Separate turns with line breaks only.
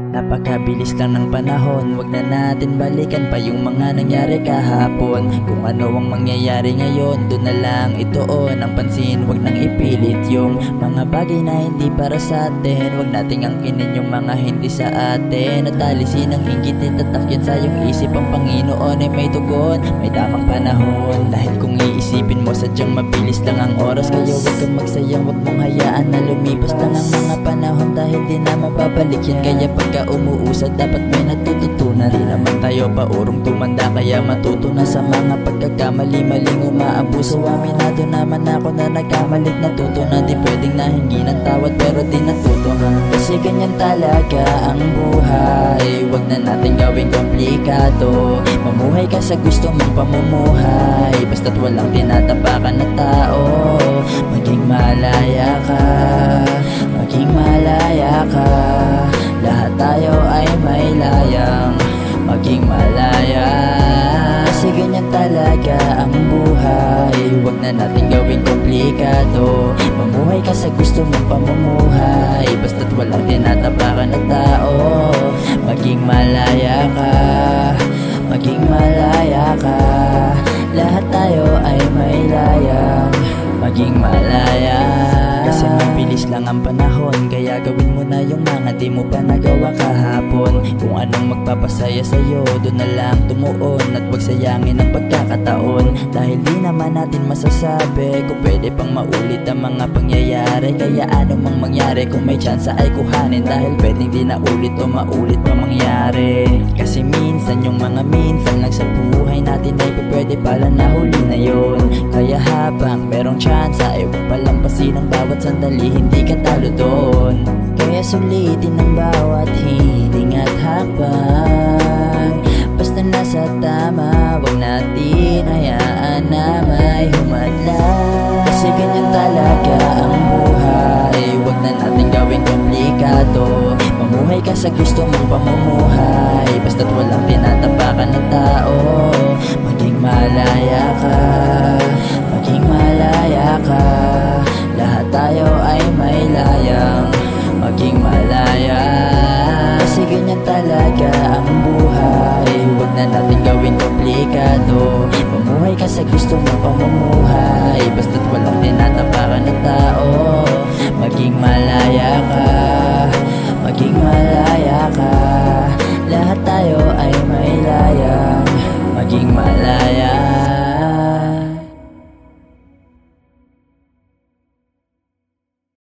Napakabilis lang ng panahon, wag na natin balikan pa yung mga nangyari kahapon. Kung ano ang mangyayari ngayon, doon na lang ituon ang pansin. Wag nang ipilit yung mga bagay na hindi para sa atin. Wag nating angkinin yung mga hindi sa atin. At alisin ang hinggitin at takyan sa iyong isip. Ang Panginoon ay may tugon, may tamang panahon. Dahil kung iisipin mo, sadyang mabilis lang ang oras. Kaya wag kang magsayang, wag mong hayaan na lumipas lang ang mga panahon. Dahil di na mababalik yan. Kaya pagka umuusad, dapat may natututunan. Di naman tayo paurong tumanda, kaya matuto na sa mga pagkakamali. Maling umaabuso, aminado naman ako na nagkamalit. Natuto na di pwedeng nahingi ng tawad, pero di natuto na. Kasi ganyan talaga ang buhay. Wag na natin gawing komplikado. Mamuhay ka sa gusto mong pamumuhay, basta't walang tinatapakan na tao. Maging malaya ka, maging malaya ka. Lahat tayo ay may layang maging malaya. Kasi ganyan talaga ang buhay. Huwag na natin gawing komplikado. Mamuhay ka sa gusto mong pamumuhay, basta't walang tinatapakan na tao. Maging malaya ka, maging malaya ka. Lahat tayo ay may layang maging malaya. Kasi mabilis lang ang panahon, kaya gawin mo na yung mga di mo pa nagawa kahapon. Kung anong magpapasaya sa'yo, doon na lang tumuon. At wag sayangin ang pagkakataon. Dahil di naman natin masasabi kung pwede pang maulit ang mga pangyayari. Kaya ano mang mangyari, kung may tsansa ay kuhanin. Dahil pwedeng di na ulit o maulit pa mangyari. Kasi minsan yung mga minsan lang sa buhay natin ay pwede pala na huli na yun. Kaya habang merong tsansa ay huwag palampasin ang bawat sandali, hindi ka talo doon. Kaya sulitin ang bawat hiling at hakbang. Basta nasa tama, huwag natin hayaan na may humadlang. Kasi ganyan talaga ang buhay. Huwag na natin gawing komplikado. Mamuhay ka sa gusto mong pamumuhay, basta't walang tinatapakan na tao. Maging malaya ka, maging malaya ka. Lahat tayo ay may layang maging malaya. Kasi ganyan talaga ang buhay. Huwag na natin gawing komplikado. Mamuhay ka sa gusto mong pamumuhay, basta't walang tinatapakan na tao.